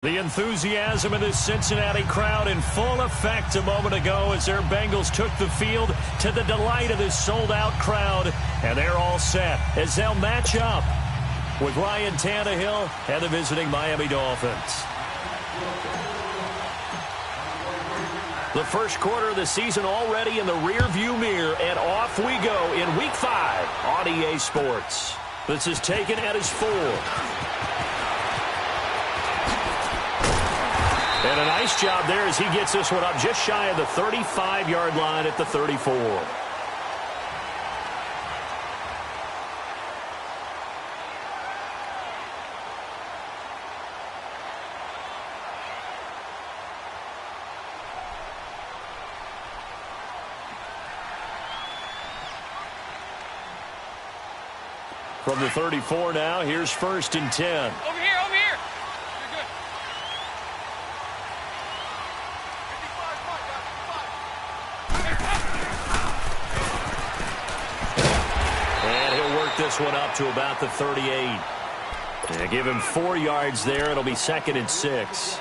The enthusiasm in this Cincinnati crowd in full effect a moment ago as their Bengals took the field to the delight of this sold-out crowd. And they're all set as they'll match up with Ryan Tannehill and the visiting Miami Dolphins. The first quarter of the season already in the rearview mirror, and off we go in Week 5 on EA Sports. This is taken at his 4. And a nice job there as he gets this one up just shy of the 35-yard line at the 34. From the 34 now, here's 1st and 10. Over here, over here. You're good. And he'll work this one up to about the 38. And give him 4 yards there. It'll be 2nd and 6.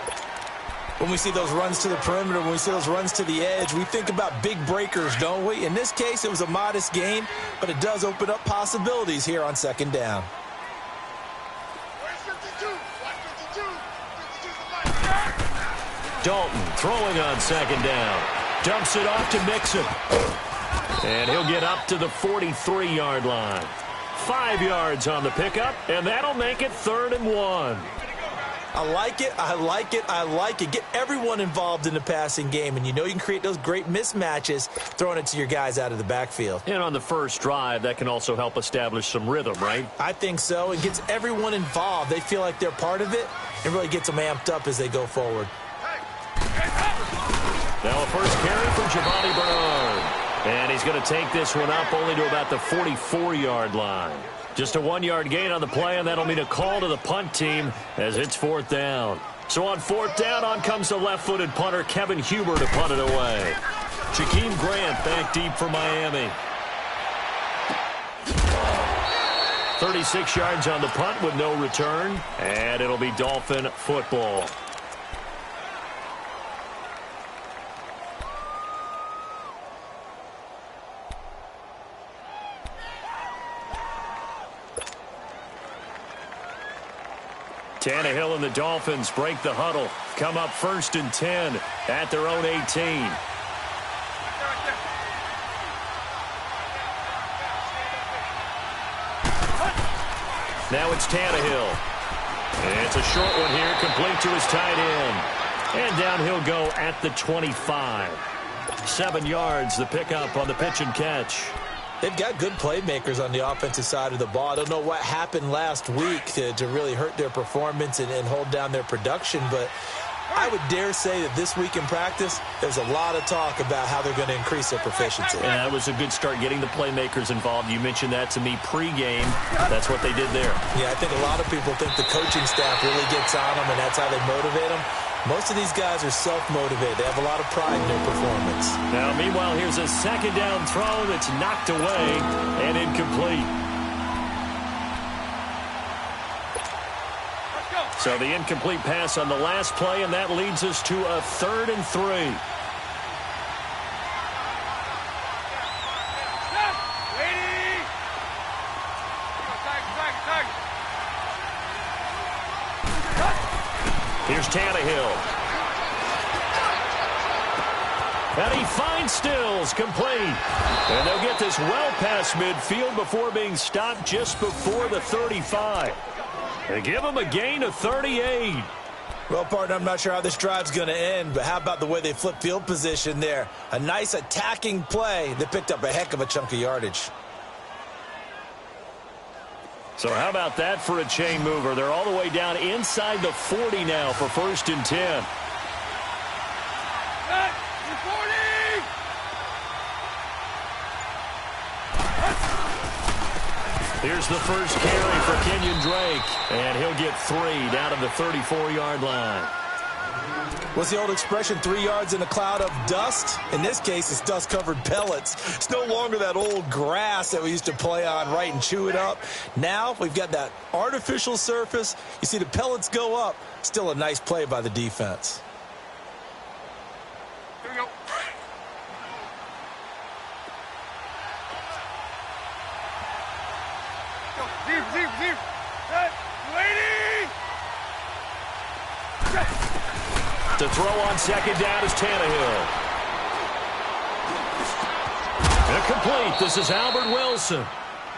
When we see those runs to the perimeter, when we see those runs to the edge, we think about big breakers, don't we? In this case, it was a modest gain, but it does open up possibilities here on 2nd down. Dalton throwing on 2nd down. Dumps it off to Mixon. And he'll get up to the 43-yard line. 5 yards on the pickup, and that'll make it 3rd and 1. I like it, I like it, I like it. Get everyone involved in the passing game, and you know you can create those great mismatches throwing it to your guys out of the backfield. And on the first drive, that can also help establish some rhythm, right? I think so. It gets everyone involved. They feel like they're part of it, and really gets them amped up as they go forward. Now a first carry for Giovanni Bernard. And he's going to take this one up only to about the 44-yard line. Just a 1-yard gain on the play, and that'll mean a call to the punt team as it's 4th down. So on 4th down, on comes the left-footed punter, Kevin Huber, to punt it away. Jakeem Grant back deep for Miami. 36 yards on the punt with no return, and it'll be Dolphin football. Tannehill and the Dolphins break the huddle. Come up 1st and 10 at their own 18. Now it's Tannehill. And it's a short one here, complete to his tight end. And down he'll go at the 25. 7 yards, the pickup on the pitch and catch. They've got good playmakers on the offensive side of the ball. I don't know what happened last week to really hurt their performance and hold down their production, but I would dare say that this week in practice, there's a lot of talk about how they're going to increase their proficiency. And that was a good start, getting the playmakers involved. You mentioned that to me pregame. That's what they did there. Yeah, I think a lot of people think the coaching staff really gets on them, and that's how they motivate them. Most of these guys are self-motivated. They have a lot of pride in their performance. Now, meanwhile, here's a 2nd down throw that's knocked away and incomplete. So the incomplete pass on the last play, and that leads us to a 3rd and 3. Here's Tannehill. And he finds Stills, complete. And they'll get this well past midfield before being stopped just before the 35. They give him a gain of 38. Well, partner, I'm not sure how this drive's going to end, but how about the way they flip field position there? A nice attacking play that picked up a heck of a chunk of yardage. So how about that for a chain mover? They're all the way down inside the 40 now for 1st and 10. Here's the first carry for Kenyon Drake, and he'll get 3 down to the 34-yard line. What's the old expression, 3 yards in a cloud of dust? In this case, it's dust-covered pellets. It's no longer that old grass that we used to play on, right, and chew it up. Now we've got that artificial surface. You see the pellets go up. Still a nice play by the defense. Here we go. Receive. Waiting. To throw on second down is Tannehill. Incomplete. This is Albert Wilson.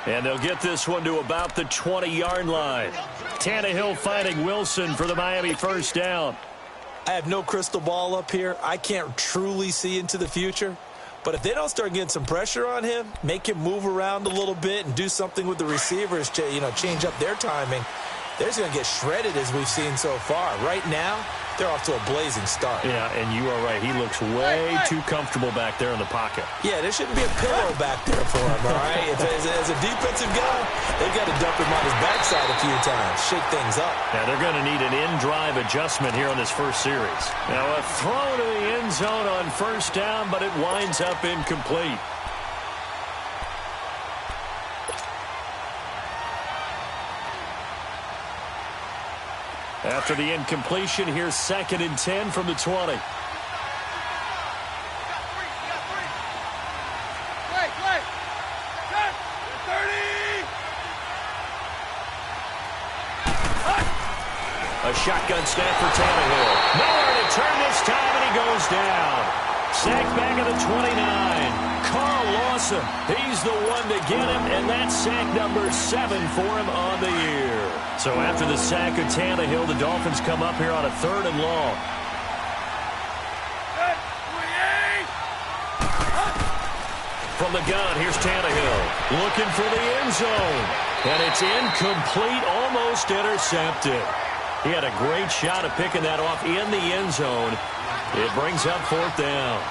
And they'll get this one to about the 20-yard line. Tannehill finding Wilson for the Miami first down. I have no crystal ball up here. I can't truly see into the future. But if they don't start getting some pressure on him, make him move around a little bit and do something with the receivers to, change up their timing, they're just going to get shredded as we've seen so far. Right now, they're off to a blazing start. Yeah, and you are right. He looks way too comfortable back there in the pocket. Yeah, there shouldn't be a pillow back there for him, all right? As a defensive guy, they've got to dump him on his backside a few times, shake things up. Now, they're going to need an in-drive adjustment here on this first series. Now, a throw to the end zone on first down, but it winds up incomplete. After the incompletion, here's 2nd and 10 from the 20. A shotgun snap for Tannehill. Nowhere to turn this time, and he goes down. Sacked back at the 29. Carl Lawson, he's the one to get him, and that's sack number 7 for him on the year. So after the sack of Tannehill, the Dolphins come up here on a 3rd and long. From the gun, here's Tannehill looking for the end zone. And it's incomplete, almost intercepted. He had a great shot at picking that off in the end zone. It brings up 4th down.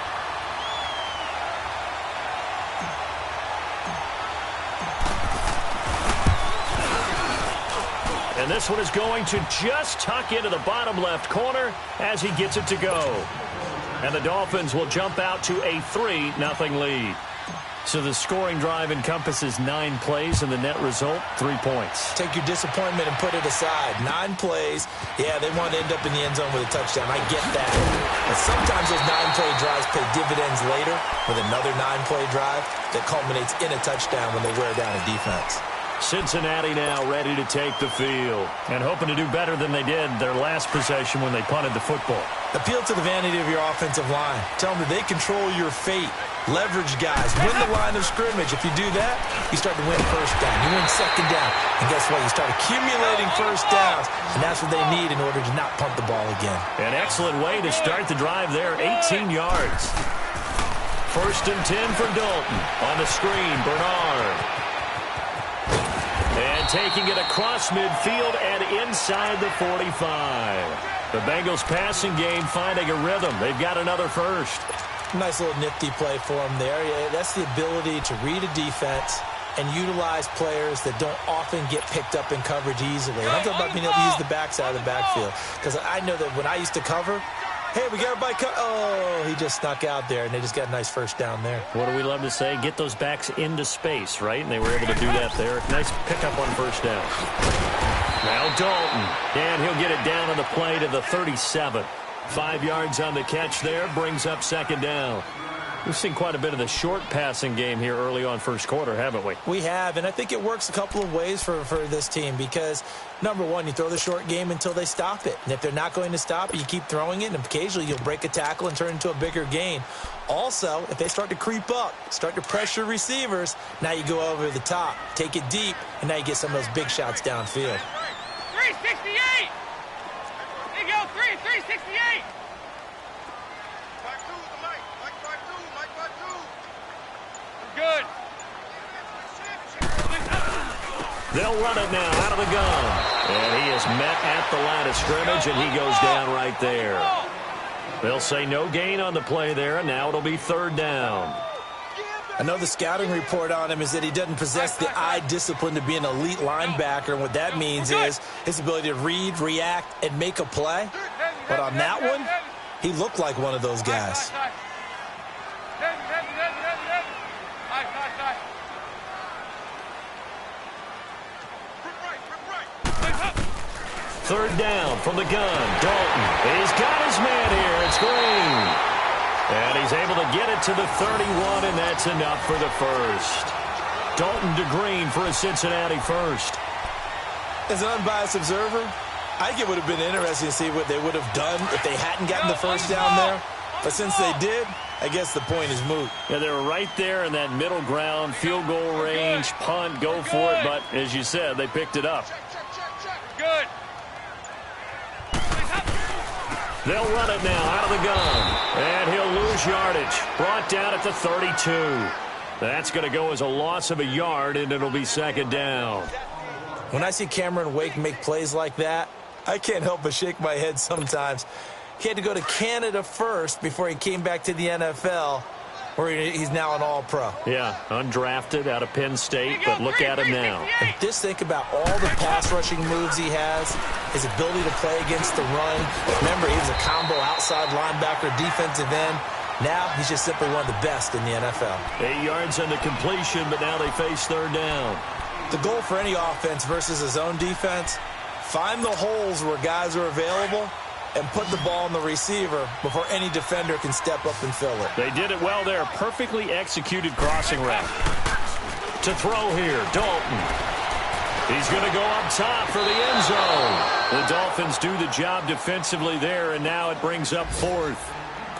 And this one is going to just tuck into the bottom left corner as he gets it to go. And the Dolphins will jump out to a 3-0 lead. So the scoring drive encompasses 9 plays, and the net result, 3 points. Take your disappointment and put it aside. 9 plays. Yeah, they want to end up in the end zone with a touchdown. I get that. But sometimes those 9-play drives pay dividends later with another 9-play drive that culminates in a touchdown when they wear down a defense. Cincinnati now ready to take the field and hoping to do better than they did their last possession when they punted the football. Appeal to the vanity of your offensive line. Tell them that they control your fate. Leverage guys. Win the line of scrimmage. If you do that, you start to win first down. You win second down. And guess what? You start accumulating first downs. And that's what they need in order to not punt the ball again. An excellent way to start the drive there. 18 yards. 1st and 10 for Dalton. On the screen, Bernard. And taking it across midfield and inside the 45. The Bengals passing game finding a rhythm. They've got another first. Nice little nifty play for him there. That's the ability to read a defense and utilize players that don't often get picked up in coverage easily. And I'm talking about being able to use the backside of the backfield. Because I know that when I used to cover, hey, we got everybody oh, he just snuck out there, and they just got a nice first down there. What do we love to say? Get those backs into space, right? And they were able to do that there. Nice pickup on first down. Now Dalton, and he'll get it down on the play to the 37. 5 yards on the catch there, brings up 2nd down. We've seen quite a bit of the short passing game here early on first quarter, haven't we? We have, and I think it works a couple of ways for this team because, number one, you throw the short game until they stop it. And if they're not going to stop it, you keep throwing it, and occasionally you'll break a tackle and turn it into a bigger gain. Also, if they start to creep up, start to pressure receivers, now you go over the top, take it deep, and now you get some of those big shots downfield. 368! There you go, 368! Good. They'll run it now out of the gun. And he is met at the line of scrimmage, and he goes down right there. They'll say no gain on the play there, and now it'll be 3rd down. I know the scouting report on him is that he doesn't possess the eye discipline to be an elite linebacker, and what that means is his ability to read, react, and make a play. But on that one, he looked like one of those guys. Third down from the gun. Dalton. He's got his man here. It's Green. And he's able to get it to the 31, and that's enough for the first. Dalton to Green for a Cincinnati first. As an unbiased observer, I think it would have been interesting to see what they would have done if they hadn't gotten the first down there. But since they did, I guess the point is moot. Yeah, they were right there in that middle ground, field goal range, punt, go for it. But as you said, they picked it up. Good. They'll run it now out of the gun. And he'll lose yardage. Brought down at the 32. That's going to go as a loss of a yard, and it'll be second down. When I see Cameron Wake make plays like that, I can't help but shake my head sometimes. He had to go to Canada first before he came back to the NFL, where he's now an all-pro. Yeah, undrafted out of Penn State, but look at him now. And just think about all the pass-rushing moves he has, his ability to play against the run. Remember, he was a combo outside linebacker, defensive end. Now he's just simply one of the best in the NFL. 8 yards on the completion, but now they face third down. The goal for any offense versus his own defense, find the holes where guys are available and put the ball in the receiver before any defender can step up and fill it. They did it well there. Perfectly executed crossing route. To throw here, Dalton. He's going to go up top for the end zone. The Dolphins do the job defensively there, and now it brings up fourth.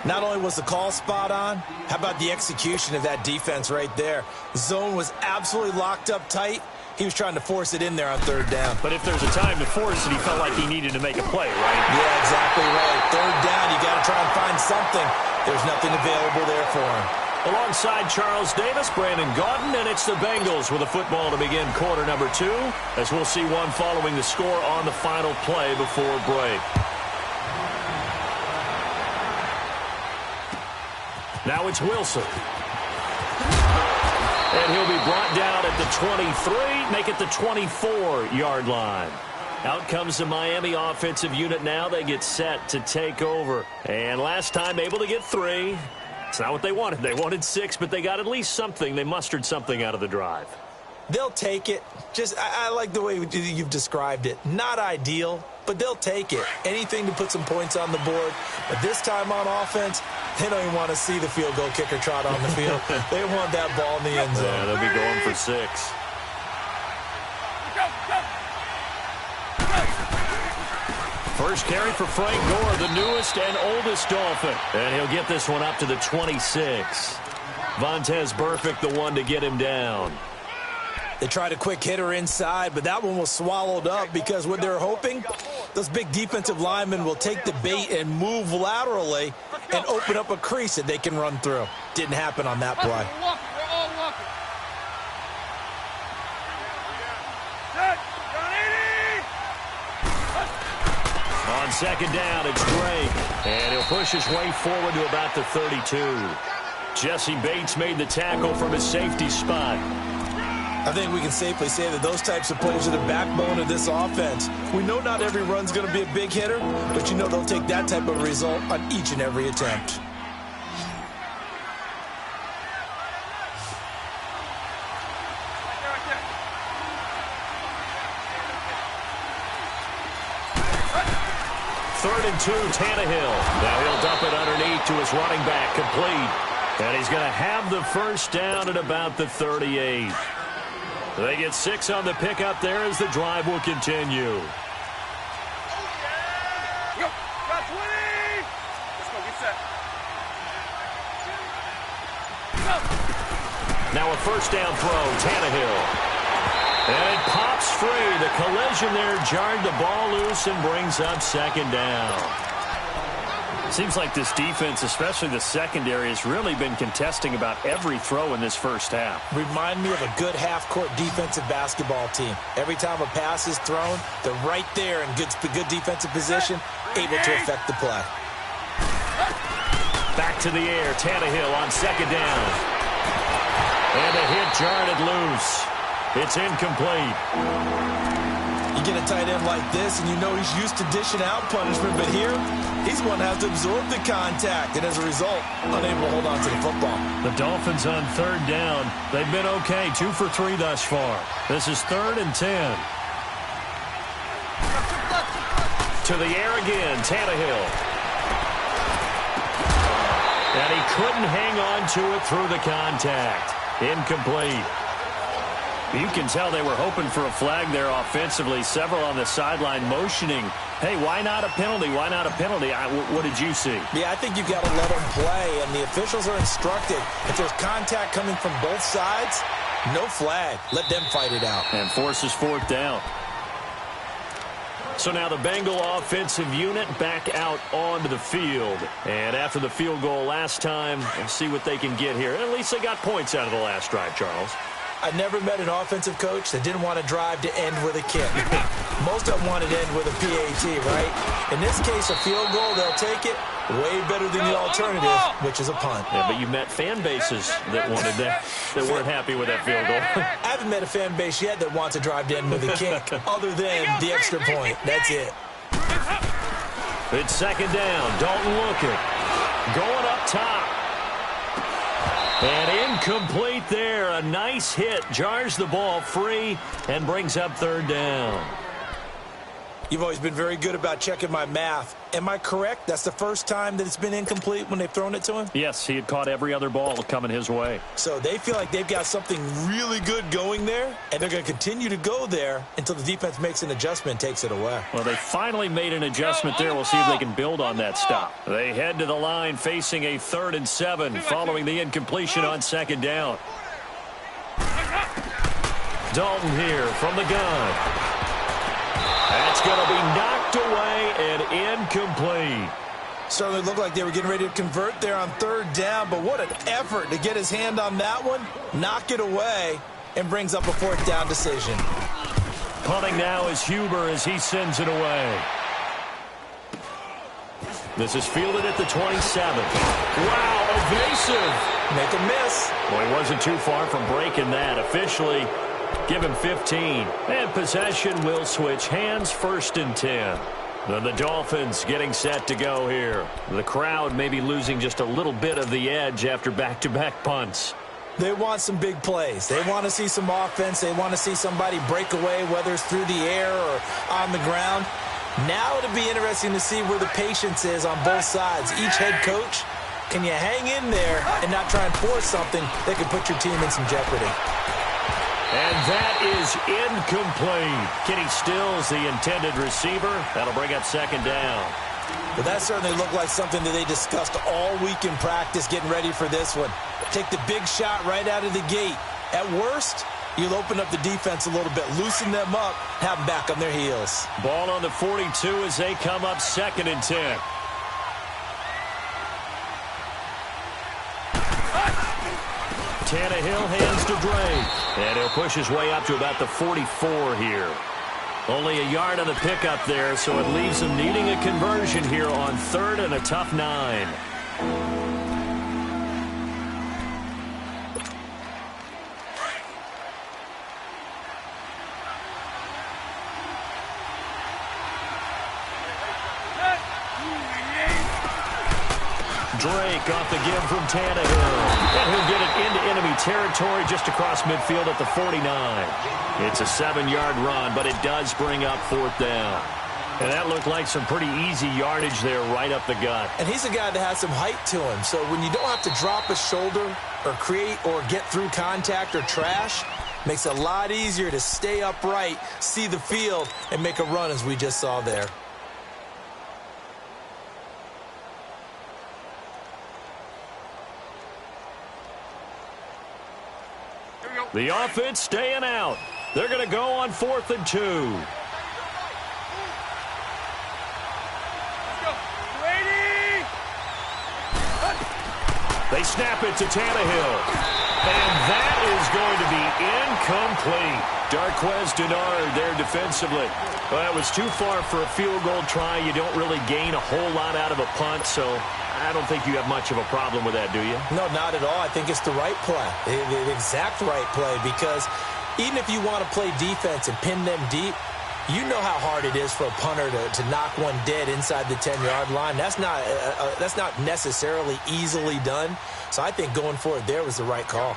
Not only was the call spot on, how about the execution of that defense right there? The zone was absolutely locked up tight. He was trying to force it in there on third down. But if there's a time to force it, he felt like he needed to make a play, right? Yeah, exactly right. Third down, you got to try and find something. There's nothing available there for him. Alongside Charles Davis, Brandon Gaudin, and it's the Bengals with a football to begin quarter number 2, as we'll see one following the score on the final play before break. Now it's Wilson. And he'll be brought down at the 23, make it the 24-yard line. Out comes the Miami offensive unit now. They get set to take over. And last time able to get 3. It's not what they wanted. They wanted 6, but they got at least something. They mustered something out of the drive. They'll take it. I like the way you've described it. Not ideal, but they'll take it. Anything to put some points on the board. But this time on offense, they don't even want to see the field goal kicker trot on the field. They want that ball in the end zone. Yeah, they'll be going for 6. First carry for Frank Gore, the newest and oldest Dolphin. And he'll get this one up to the 26. Vontaze Burfict, the one to get him down. They tried a quick hitter inside, but that one was swallowed up because what they're hoping, those big defensive linemen will take the bait and move laterally and open up a crease that they can run through. Didn't happen on that play. On second down, it's Drake. And he'll push his way forward to about the 32. Jesse Bates made the tackle from his safety spot. I think we can safely say that those types of plays are the backbone of this offense. We know not every run's going to be a big hitter, but you know they'll take that type of result on each and every attempt. Third and 2, Tannehill. Now he'll dump it underneath to his running back, complete. And he's going to have the first down at about the 38. They get 6 on the pickup there as the drive will continue. Got 20! Let's go, get set. Now a first down throw, Tannehill. And it pops free. The collision there jarred the ball loose and brings up second down. Seems like this defense, especially the secondary, has really been contesting about every throw in this first half. Remind me of a good half-court defensive basketball team. Every time a pass is thrown, they're right there in good defensive position, able to affect the play. Back to the air, Tannehill on second down. And the hit jarred it loose. It's incomplete. You get a tight end like this, and you know he's used to dishing out punishment, but here, he's one that has to absorb the contact, and as a result, unable to hold on to the football. The Dolphins on third down. They've been okay, 2 for 3 thus far. This is 3rd and 10. To the air again, Tannehill. And he couldn't hang on to it through the contact. Incomplete. You can tell they were hoping for a flag there offensively. Several on the sideline motioning, hey, why not a penalty? Why not a penalty? What did you see? Yeah, I think you've got to let them play, and the officials are instructed. If there's contact coming from both sides, no flag. Let them fight it out. And forces 4th down. So now the Bengal offensive unit back out onto the field. And after the field goal last time, we'll see what they can get here. At least they got points out of the last drive, Charles. I never met an offensive coach that didn't want to drive to end with a kick. Most of them wanted to end with a PAT, right? In this case, a field goal, they'll take it. Way better than the alternative, which is a punt. Yeah, but you met fan bases that wanted that weren't happy with that field goal. I haven't met a fan base yet that wants to drive to end with a kick, other than the extra point. That's it. It's 2nd down. Dalton looking. Going up top. And incomplete there. A nice hit. Jars the ball free and brings up 3rd down. You've always been very good about checking my math. Am I correct? That's the first time that it's been incomplete when they've thrown it to him? Yes, he had caught every other ball coming his way. So they feel like they've got something really good going there, and they're going to continue to go there until the defense makes an adjustment and takes it away. Well, they finally made an adjustment there. We'll see if they can build on that stop. They head to the line facing a 3rd and 7 following the incompletion on 2nd down. Dalton here from the gun. That's going to be knocked away and incomplete. Certainly looked like they were getting ready to convert there on 3rd down, but what an effort to get his hand on that one, knock it away, and brings up a 4th down decision. Punting now is Huber as he sends it away. This is fielded at the 27. Wow, evasive. Make a miss. Well, he wasn't too far from breaking that. Officially, give him 15. And possession will switch hands, 1st and 10. The Dolphins getting set to go here. The crowd may be losing just a little bit of the edge after back-to-back punts. They want some big plays. They want to see some offense. They want to see somebody break away, whether it's through the air or on the ground. Now it'll be interesting to see where the patience is on both sides. Each head coach, can you hang in there and not try and force something that could put your team in some jeopardy? And that is incomplete. Kenny Stills, the intended receiver. That'll bring up 2nd down. Well, that certainly looked like something that they discussed all week in practice getting ready for this one. Take the big shot right out of the gate. At worst, you'll open up the defense a little bit, loosen them up, have them back on their heels. Ball on the 42 as they come up 2nd and 10. Tannehill hands to Drake. And he'll push his way up to about the 44 here. Only a yard on the pickup there, so it leaves him needing a conversion here on 3rd and a tough 9. Drake off the give from Tannehill. And he'll get it into enemy territory just across midfield at the 49. It's a 7-yard run, but it does bring up 4th down. And that looked like some pretty easy yardage there right up the gut. And he's a guy that has some height to him. So when you don't have to drop a shoulder or create or get through contact or trash, makes it a lot easier to stay upright, see the field, and make a run as we just saw there. The offense staying out. They're going to go on 4th and 2. They snap it to Tannehill. And that is going to be incomplete. Darquez Denard there defensively. Well, that was too far for a field goal try. You don't really gain a whole lot out of a punt, so I don't think you have much of a problem with that, do you? No, not at all. I think it's the right play, the exact right play, because even if you want to play defense and pin them deep, You know how hard it is for a punter to knock one dead inside the 10-yard line. That's not necessarily easily done. So I think going for it there was the right call.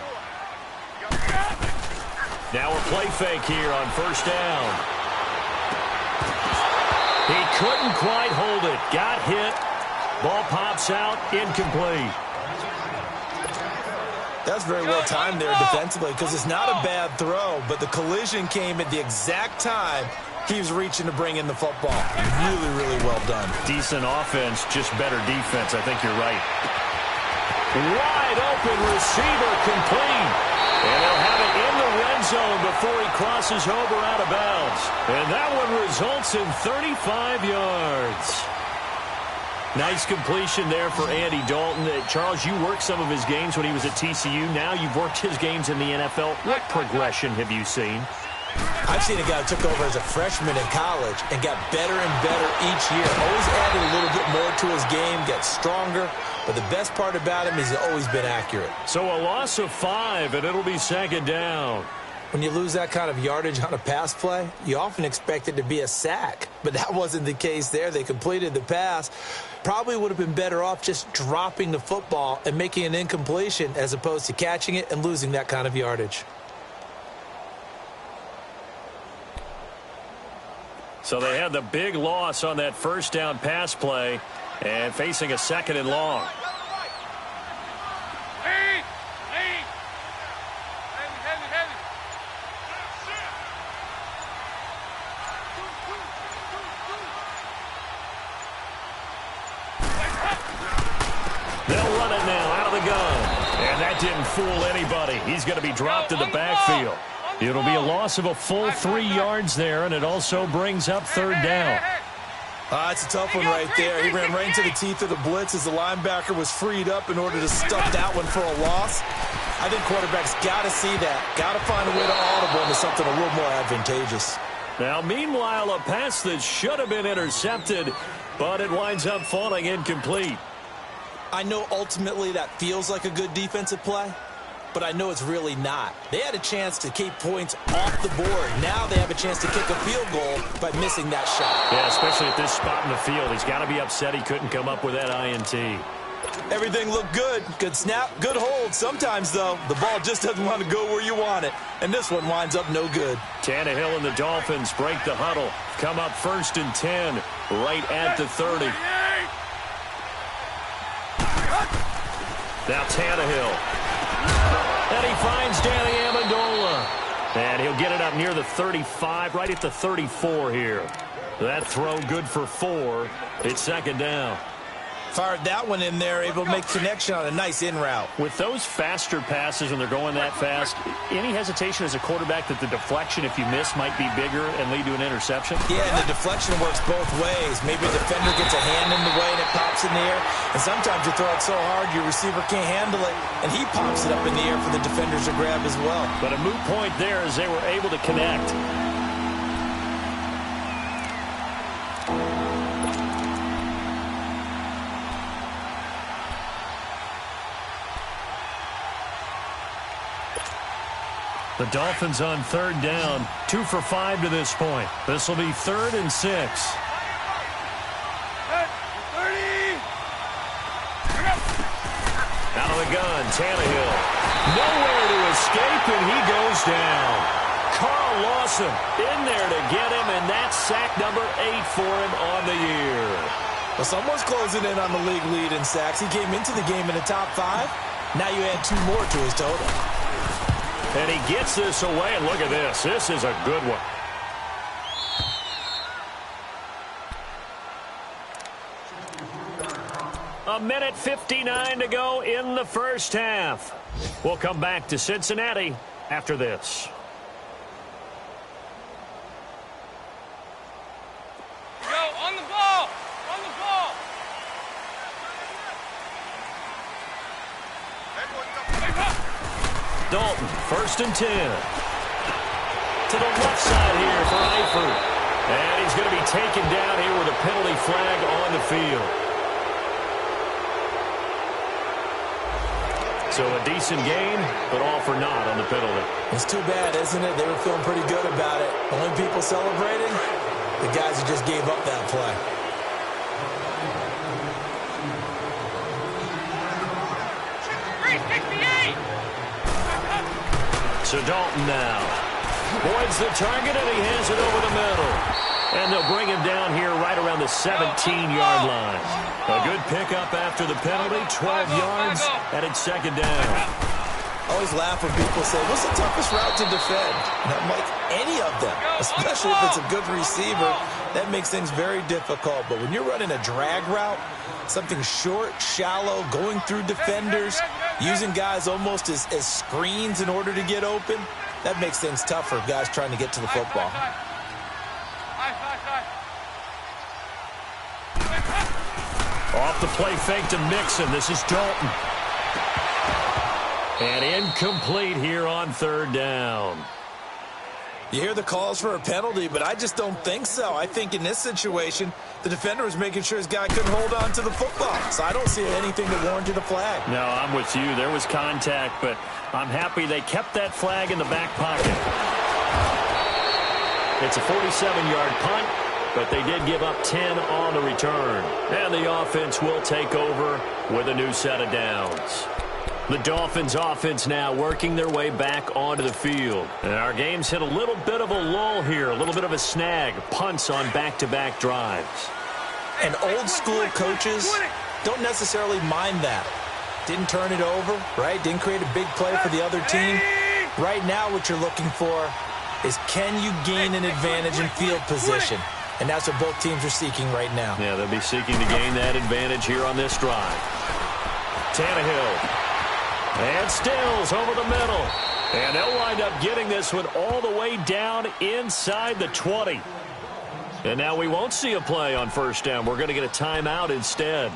Now a play fake here on first down. He couldn't quite hold it. Got hit. Ball pops out. Incomplete. That's very well timed there defensively because it's not a bad throw, but the collision came at the exact time he was reaching to bring in the football. Really, really well done. Decent offense, just better defense. I think you're right. Wide open receiver complete. And they'll have it in the red zone before he crosses over out of bounds. And that one results in 35 yards. Nice completion there for Andy Dalton. Charles, you worked some of his games when he was at TCU. Now you've worked his games in the NFL. What progression have you seen? I've seen a guy who took over as a freshman in college and got better and better each year. Always added a little bit more to his game, got stronger. But the best part about him is he's always been accurate. So a loss of 5, and it'll be second down. When you lose that kind of yardage on a pass play, you often expect it to be a sack. But that wasn't the case there. They completed the pass. Probably would have been better off just dropping the football and making an incompletion as opposed to catching it and losing that kind of yardage. So they had the big loss on that first down pass play and facing a second and long. They'll run it now out of the gun. And that didn't fool anybody. He's going to be dropped in the backfield. It'll be a loss of a full 3 yards there, and it also brings up third down. It's a tough one right there. He ran right into the teeth of the blitz as the linebacker was freed up in order to stuff that one for a loss. I think quarterbacks got to see that. Got to find a way to audible into something a little more advantageous. Now, meanwhile, a pass that should have been intercepted, but it winds up falling incomplete. I know ultimately that feels like a good defensive play, but I know it's really not. They had a chance to keep points off the board. Now they have a chance to kick a field goal by missing that shot. Yeah, especially at this spot in the field. He's got to be upset he couldn't come up with that INT. Everything looked good. Good snap, good hold. Sometimes, though, the ball just doesn't want to go where you want it. And this one winds up no good. Tannehill and the Dolphins break the huddle. Come up 1st and 10, right at the 30. Now Tannehill. And he finds Danny Amendola. And he'll get it up near the 35, right at the 34 here. That throw good for 4. It's second down. Fired that one in there, able to make connection on a nice in route. With those faster passes when they're going that fast, any hesitation as a quarterback that the deflection, if you miss, might be bigger and lead to an interception? Yeah, and the deflection works both ways. Maybe a defender gets a hand in the way and it pops in the air. And sometimes you throw it so hard your receiver can't handle it, and he pops it up in the air for the defenders to grab as well. But a moot point there as they were able to connect. The Dolphins on third down, 2 for 5 to this point. This will be 3rd and 6. Out of the gun, Tannehill. Nowhere to escape, and he goes down. Carl Lawson in there to get him, and that's sack number 8 for him on the year. Well, someone's closing in on the league lead in sacks. He came into the game in the top 5. Now you add 2 more to his total. And he gets this away, and look at this. This is a good one. A minute 59 to go in the first half. We'll come back to Cincinnati after this. Go, on the ball! On the ball! Dalton, 1st and 10. To the left side here for Eifert. And he's going to be taken down here with a penalty flag on the field. So a decent game, but all for naught on the penalty. It's too bad, isn't it? They were feeling pretty good about it. Only people celebrating, the guys who just gave up that play. So Dalton now avoids the target, and he hands it over the middle. And they'll bring him down here right around the 17-yard line. A good pickup after the penalty, 12 yards, and it's second down. I always laugh when people say, what's the toughest route to defend? And I'm like, any of them, especially if it's a good receiver. That makes things very difficult. But when you're running a drag route, something short, shallow, going through defenders, using guys almost as screens in order to get open, that makes things tougher, guys trying to get to the football. Off the play fake to Mixon. This is Dalton. And incomplete here on third down. You hear the calls for a penalty, but I just don't think so. I think in this situation, the defender was making sure his guy couldn't hold on to the football. So I don't see anything that warranted a flag. No, I'm with you. There was contact, but I'm happy they kept that flag in the back pocket. It's a 47-yard punt, but they did give up 10 on the return. And the offense will take over with a new set of downs. The Dolphins offense now working their way back onto the field. And our game's hit a little bit of a lull here, a little bit of a snag. Punts on back-to-back drives. And old school coaches don't necessarily mind that. Didn't turn it over, right? Didn't create a big play for the other team. Right now what you're looking for is, can you gain an advantage in field position? And that's what both teams are seeking right now. Yeah, they'll be seeking to gain that advantage here on this drive. Tannehill. And Stills over the middle. And they'll wind up getting this one all the way down inside the 20. And now we won't see a play on first down. We're going to get a timeout instead,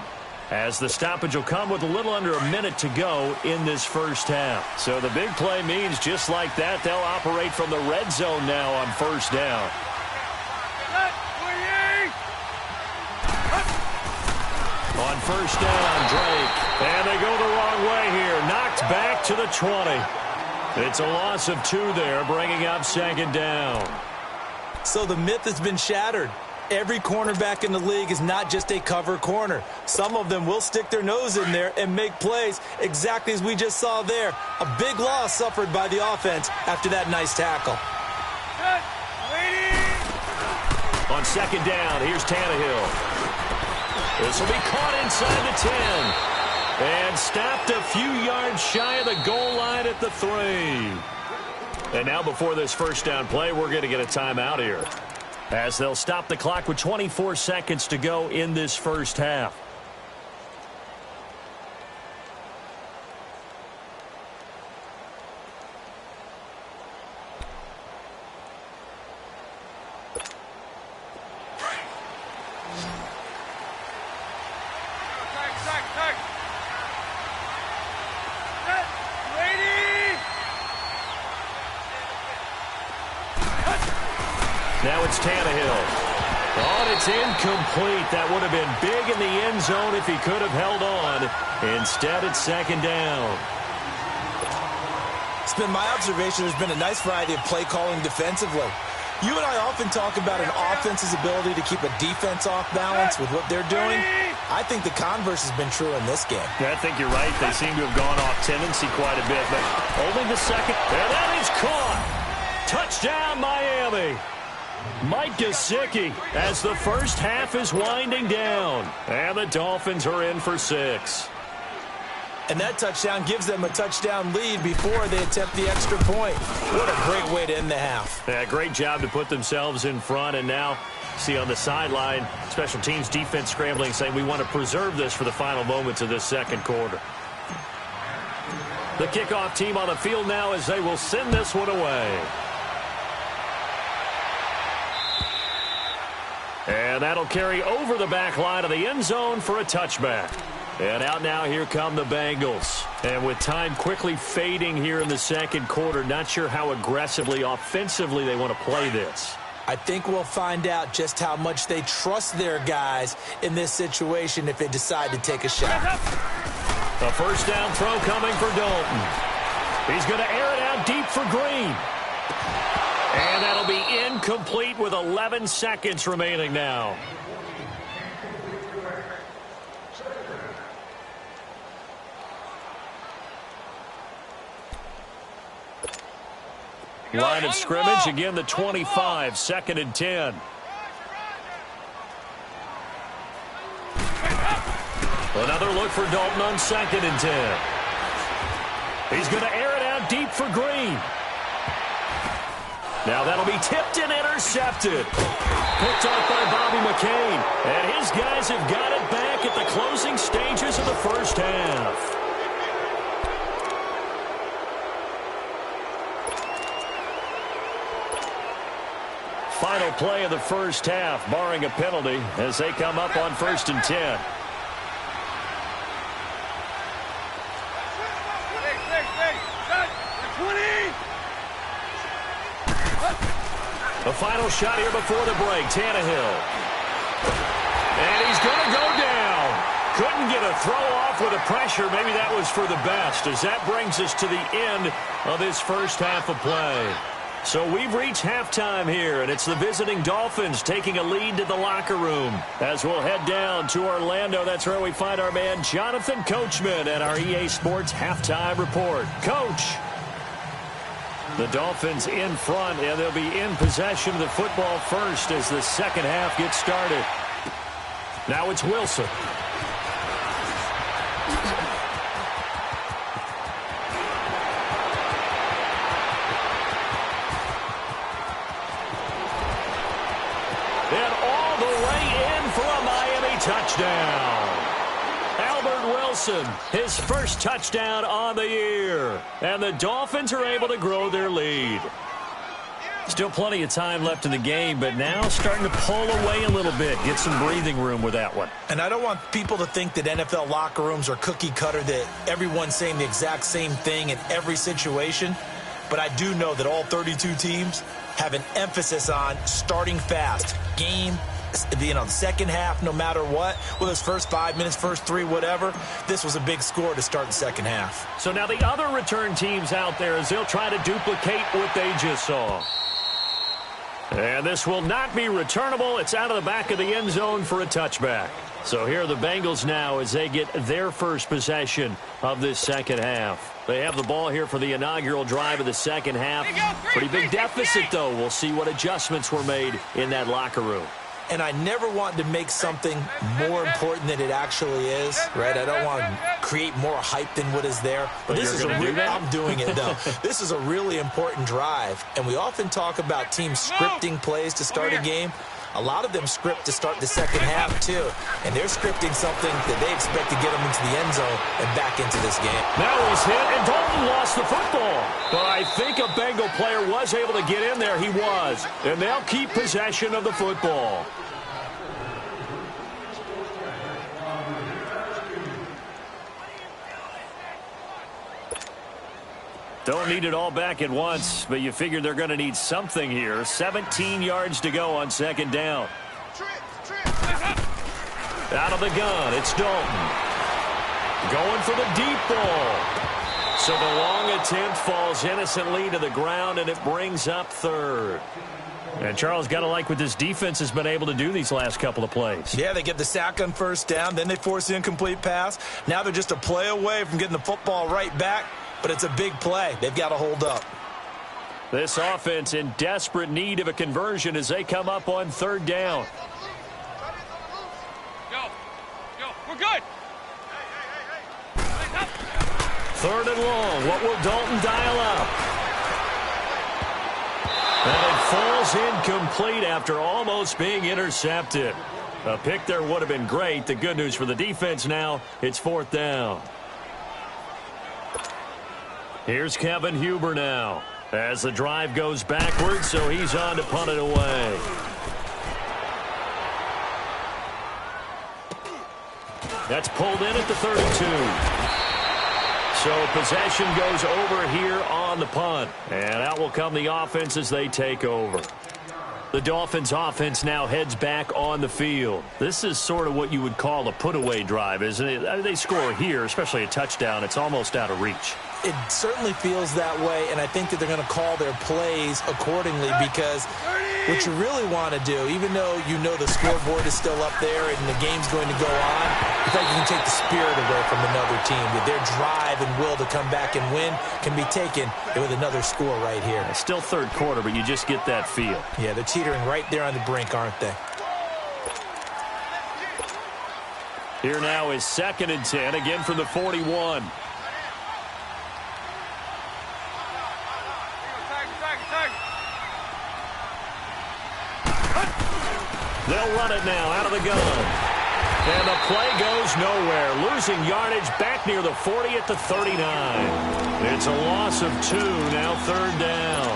as the stoppage will come with a little under a minute to go in this first half. So the big play means just like that, they'll operate from the red zone now on first down. On first down, Drake. And they go the wrong way here. Knocked back to the 20. It's a loss of 2 there, bringing up second down. So the myth has been shattered. Every cornerback in the league is not just a cover corner. Some of them will stick their nose in there and make plays exactly as we just saw there. A big loss suffered by the offense after that nice tackle. On second down, here's Tannehill. This will be caught inside the 10. And stopped a few yards shy of the goal line at the 3. And now before this first down play, we're going to get a timeout here, as they'll stop the clock with 24 seconds to go in this first half. Now it's Tannehill. Oh, and it's incomplete. That would have been big in the end zone if he could have held on. Instead, it's second down. It's been my observation there's been a nice variety of play calling defensively. You and I often talk about an offense's ability to keep a defense off balance with what they're doing. I think the converse has been true in this game. Yeah, I think you're right. They seem to have gone off tendency quite a bit, but only the second. And that is caught. Touchdown, Miami. Mike Gesicki, as the first half is winding down. And the Dolphins are in for 6. And that touchdown gives them a touchdown lead before they attempt the extra point. What a great way to end the half. Yeah, great job to put themselves in front. And now, see on the sideline, special teams defense scrambling, saying we want to preserve this for the final moments of this second quarter. The kickoff team on the field now as they will send this one away. And that'll carry over the back line of the end zone for a touchback. And out now, here come the Bengals. And with time quickly fading here in the second quarter, not sure how aggressively, offensively they want to play this. I think we'll find out just how much they trust their guys in this situation if they decide to take a shot. A first down throw coming for Dalton. He's going to air it out deep for Green. And that'll be incomplete with 11 seconds remaining now. Line of scrimmage, again the 25, 2nd and 10. Another look for Dalton on 2nd and 10. He's going to air it out deep for Green. Now that'll be tipped and intercepted. Picked off by Bobby McCain. And his guys have got it back at the closing stages of the first half. Final play of the first half, barring a penalty, as they come up on 1st and 10. The final shot here before the break, Tannehill. And he's going to go down. Couldn't get a throw off with the pressure. Maybe that was for the best, as that brings us to the end of this first half of play. So we've reached halftime here, and it's the visiting Dolphins taking a lead to the locker room. As we'll head down to Orlando, that's where we find our man Jonathan Coachman at our EA Sports Halftime Report. Coach. The Dolphins in front, and they'll be in possession of the football first as the second half gets started. Now it's Wilson. And all the way in for a Miami touchdown. Albert Wilson, his first touchdown on the year. And the Dolphins are able to grow their lead. Still plenty of time left in the game, but now starting to pull away a little bit. Get some breathing room with that one. And I don't want people to think that NFL locker rooms are cookie cutter, that everyone's saying the exact same thing in every situation. But I do know that all 32 teams have an emphasis on starting fast. Game, the second half, no matter what. Well, those first 5 minutes, first 3, whatever. This was a big score to start the second half. So now the other return teams out there, as they'll try to duplicate what they just saw. And this will not be returnable. It's out of the back of the end zone for a touchback. So here are the Bengals now as they get their first possession of this second half. They have the ball here for the inaugural drive of the second half. Pretty big deficit, though. We'll see what adjustments were made in that locker room. And I never want to make something more important than it actually is, right? I don't want to create more hype than what is there. But this is I'm doing it, though. This is a really important drive. And we often talk about teams scripting plays to start a game. A lot of them script to start the second half, too. And they're scripting something that they expect to get them into the end zone and back into this game. Now he's hit, and Dalton lost the football. But I think a Bengal player was able to get in there. He was. And they'll keep possession of the football. Don't need it all back at once, but you figure they're going to need something here. 17 yards to go on second down. Out of the gun, it's Dalton. Going for the deep ball. So the long attempt falls innocently to the ground, and it brings up third. And Charles, got to like what this defense has been able to do these last couple of plays. Yeah, they get the sack on first down, then they force the incomplete pass. Now they're just a play away from getting the football right back. But it's a big play. They've got to hold up. This offense in desperate need of a conversion as they come up on third down. Go, we're good. Third and long. What will Dalton dial up? And it falls incomplete after almost being intercepted. A pick there would have been great. The good news for the defense now, it's fourth down. Here's Kevin Huber now as the drive goes backwards, so he's on to punt it away. That's pulled in at the 32. So possession goes over here on the punt. And out will come the offense as they take over. The Dolphins offense now heads back on the field. This is sort of what you would call a put-away drive, isn't it? They score here, especially a touchdown. It's almost out of reach. It certainly feels that way, and I think that they're going to call their plays accordingly, because what you really want to do, even though you know the scoreboard is still up there and the game's going to go on, I think you can take the spirit away from another team. Their drive and will to come back and win can be taken with another score right here. It's still third quarter, but you just get that feel. Yeah, they're teetering right there on the brink, aren't they? Here now is 2nd and 10, again from the 41. They'll run it now out of the gun. And the play goes nowhere. Losing yardage back near the 40 at the 39. It's a loss of 2, now 3rd down.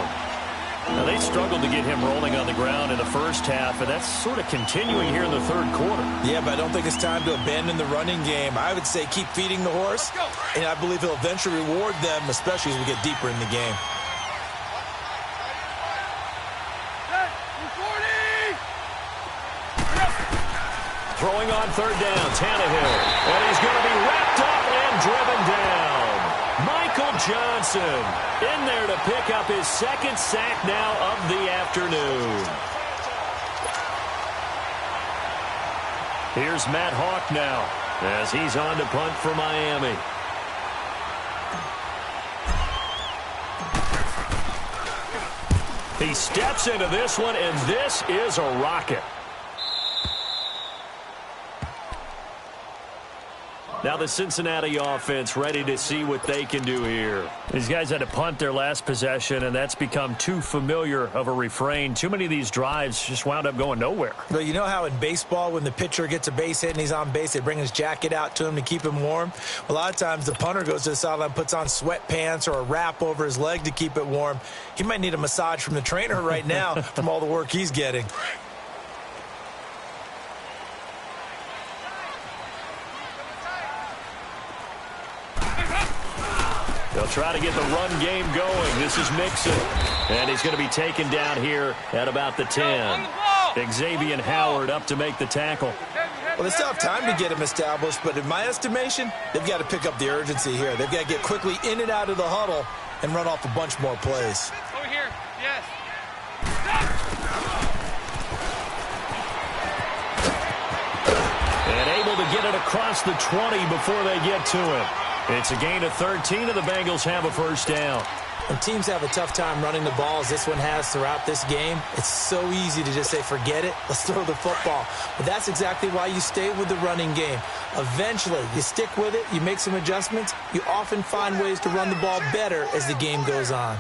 Now, they struggled to get him rolling on the ground in the first half, and that's sort of continuing here in the 3rd quarter. Yeah, but I don't think it's time to abandon the running game. I would say keep feeding the horse, and I believe he'll eventually reward them, especially as we get deeper in the game. Throwing on 3rd down, Tannehill. And he's going to be wrapped up and driven down. Michael Johnson in there to pick up his 2nd sack now of the afternoon. Here's Matt Hawk now as he's on to punt for Miami. He steps into this one, and this is a rocket. Now the Cincinnati offense ready to see what they can do here. These guys had to punt their last possession, and that's become too familiar of a refrain. Too many of these drives just wound up going nowhere. But you know how in baseball, when the pitcher gets a base hit and he's on base, they bring his jacket out to him to keep him warm? A lot of times the punter goes to the sideline, puts on sweatpants or a wrap over his leg to keep it warm. He might need a massage from the trainer right now from all the work he's getting. They'll try to get the run game going. This is Mixon. And he's going to be taken down here at about the 10. Xavier Howard up to make the tackle. Well, they still have time to get him established, but in my estimation, they've got to pick up the urgency here. They've got to get quickly in and out of the huddle and run off a bunch more plays. Over here, yes. And able to get it across the 20 before they get to him. It's a gain of 13, and the Bengals have a 1st down. When teams have a tough time running the ball, as this one has throughout this game, it's so easy to just say, forget it, let's throw the football. But that's exactly why you stay with the running game. Eventually, you stick with it, you make some adjustments, you often find ways to run the ball better as the game goes on.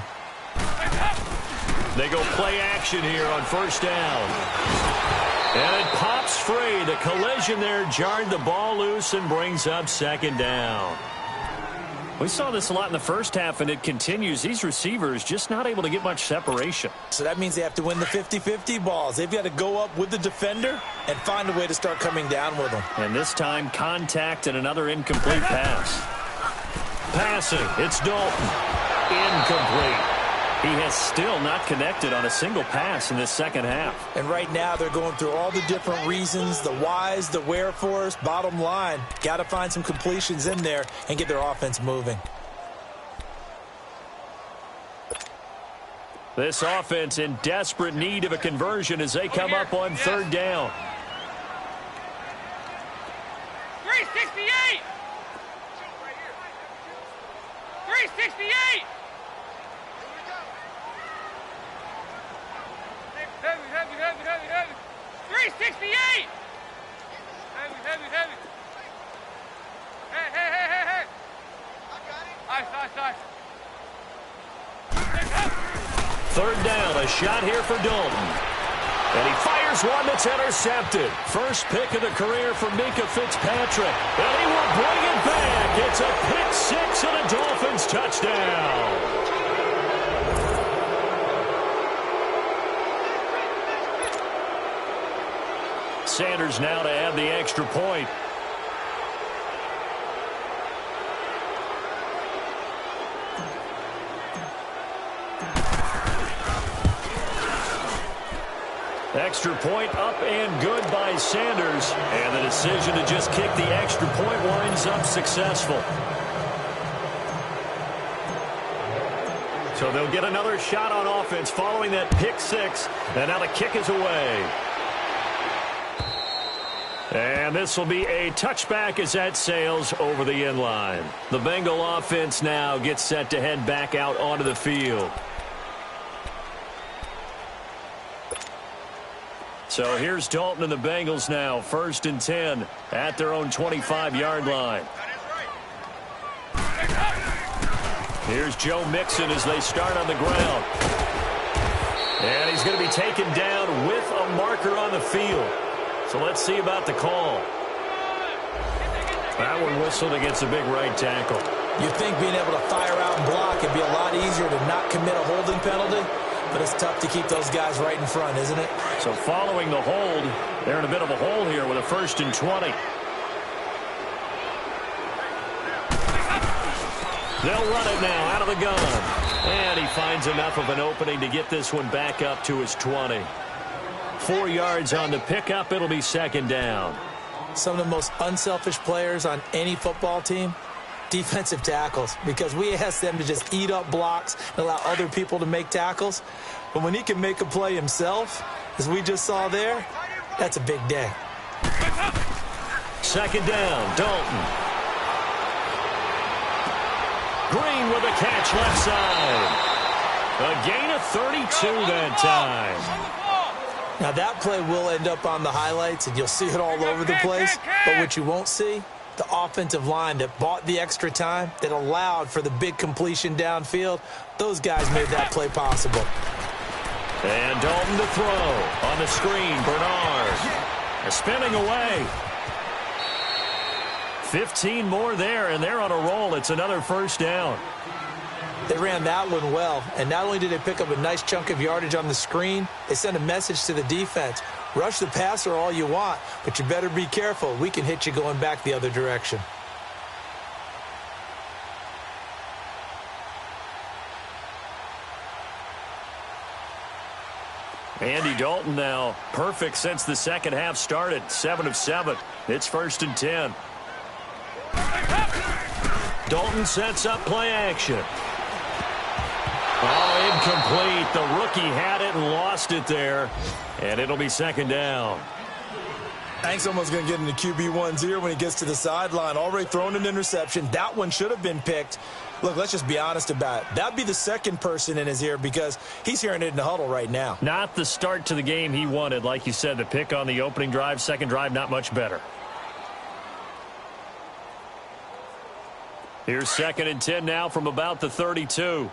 They go play action here on 1st down. And it pops free. The collision there jarred the ball loose and brings up 2nd down. We saw this a lot in the first half, and it continues. These receivers just not able to get much separation. So that means they have to win the 50-50 balls. They've got to go up with the defender and find a way to start coming down with them. And this time, contact and another incomplete pass. Passing, it's Dalton. Incomplete. He has still not connected on a single pass in this 2nd half. And right now they're going through all the different reasons, the whys, the wherefores. Bottom line, got to find some completions in there and get their offense moving. This offense in desperate need of a conversion as they come up on 3rd down. 368! 368! Heavy. 368! Heavy. Hey. Ice. 3rd down, a shot here for Dalton. And he fires one that's intercepted. First pick of the career for Minka Fitzpatrick. And he will bring it back. It's a pick 6 and a Dolphins touchdown. Sanders now to add the extra point. Extra point up and good by Sanders. And the decision to just kick the extra point winds up successful. So they'll get another shot on offense following that pick six. And now the kick is away. And this will be a touchback as that sails over the end line. The Bengal offense now gets set to head back out onto the field. So here's Dalton and the Bengals now, 1st and 10 at their own 25-yard line. Here's Joe Mixon as they start on the ground. And he's going to be taken down with a marker on the field. So let's see about the call. That one whistled against a big right tackle. You'd think being able to fire out and block would be a lot easier to not commit a holding penalty, but it's tough to keep those guys right in front, isn't it? So following the hold, they're in a bit of a hole here with a 1st and 20. They'll run it now out of the gun. And he finds enough of an opening to get this one back up to his 20. 4 yards on the pickup. It'll be 2nd down. Some of the most unselfish players on any football team, defensive tackles, because we ask them to just eat up blocks and allow other people to make tackles. But when he can make a play himself, as we just saw there, that's a big day. 2nd down, Dalton. Green with a catch left side. A gain of 32 that time. Now, that play will end up on the highlights, and you'll see it all over the place. But what you won't see, the offensive line that bought the extra time, that allowed for the big completion downfield, those guys made that play possible. And Dalton to throw. On the screen, Bernard. Spinning away. 15 more there, and they're on a roll. It's another 1st down. They ran that one well, and not only did they pick up a nice chunk of yardage on the screen, they sent a message to the defense. Rush the passer all you want, but you better be careful. We can hit you going back the other direction. Andy Dalton now perfect since the second half started. 7 of 7. It's 1st and 10. Dalton sets up play action. Oh, incomplete. The rookie had it and lost it there. And it'll be 2nd down. I think someone's going to get into QB1's ear when he gets to the sideline. Already thrown an interception. That one should have been picked. Look, let's just be honest about it. That'd be the second person in his ear because he's hearing it in the huddle right now. Not the start to the game he wanted. Like you said, the pick on the opening drive, second drive, not much better. Here's 2nd and 10 now from about the 32.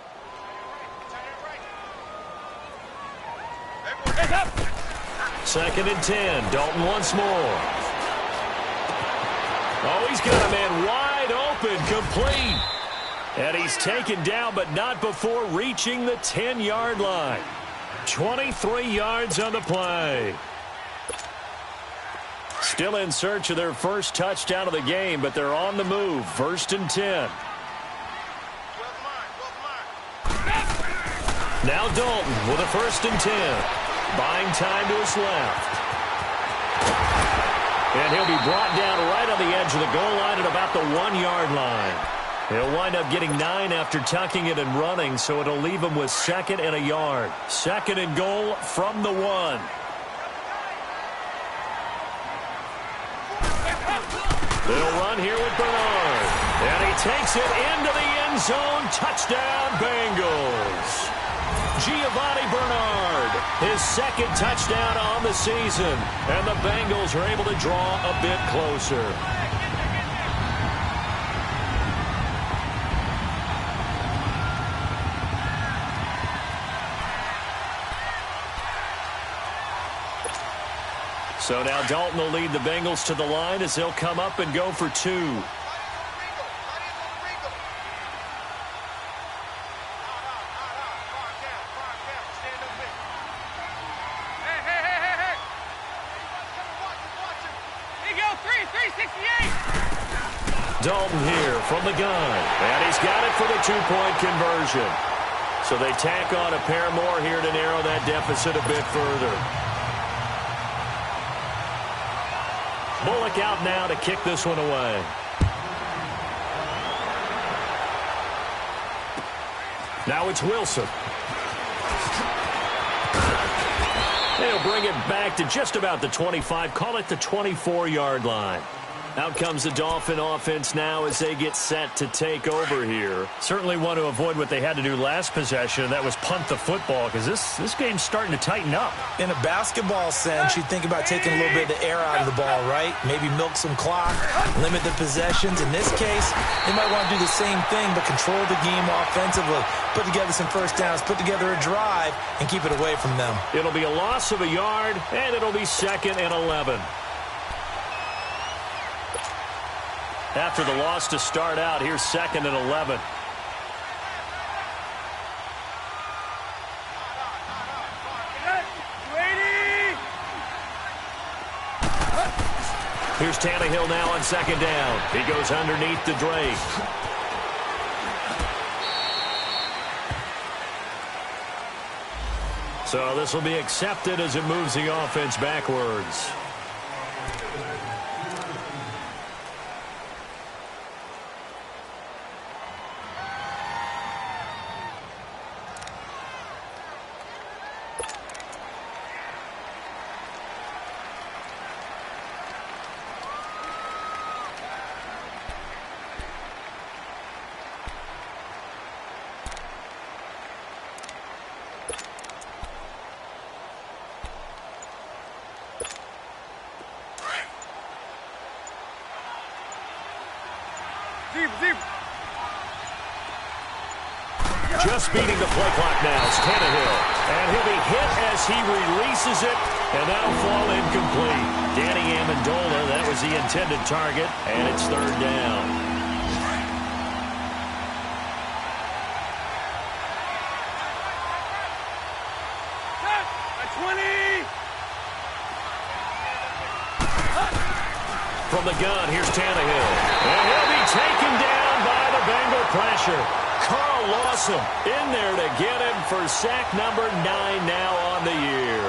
2nd and 10. Dalton once more. Oh, he's got a man wide open, complete. And he's taken down, but not before reaching the 10-yard line. 23 yards on the play. Still in search of their first touchdown of the game, but they're on the move. 1st and 10. Now Dalton with a 1st and 10. Buying time to his left. And he'll be brought down right on the edge of the goal line at about the 1-yard line. He'll wind up getting 9 after tucking it and running, so it'll leave him with 2nd and a yard. 2nd and goal from the 1. They'll run here with Bernard. And he takes it into the end zone. Touchdown, Bengals. Giovanni Bernard, his 2nd touchdown on the season. And the Bengals are able to draw a bit closer. So now Dalton will lead the Bengals to the line as he'll come up and go for 2. Dalton here from the gun. And he's got it for the 2-point conversion. So they tack on a pair more here to narrow that deficit a bit further. look out now to kick this one away. Now it's Wilson. They'll bring it back to just about the 25, call it the 24-yard line. Out comes the Dolphin offense now as they get set to take over here. Certainly want to avoid what they had to do last possession, and that was punt the football, because this game's starting to tighten up. In a basketball sense, you think about taking a little bit of the air out of the ball, right? Maybe milk some clock, limit the possessions. In this case, they might want to do the same thing, but control the game offensively. Put together some first downs, put together a drive, and keep it away from them. It'll be a loss of a yard, and it'll be 2nd and 11. After the loss to start out, here's 2nd and 11. Here's Tannehill now on 2nd down. He goes underneath the Drake. So this will be accepted as it moves the offense backwards. Just beating the play clock now is Tannehill. And he'll be hit as he releases it, and that'll fall incomplete. Danny Amendola, that was the intended target, and it's 3rd down. From the gun, here's Tannehill. And he'll be taken down by the Bengal pressure. Carl Lawson in there to get him for sack number 9 now on the year.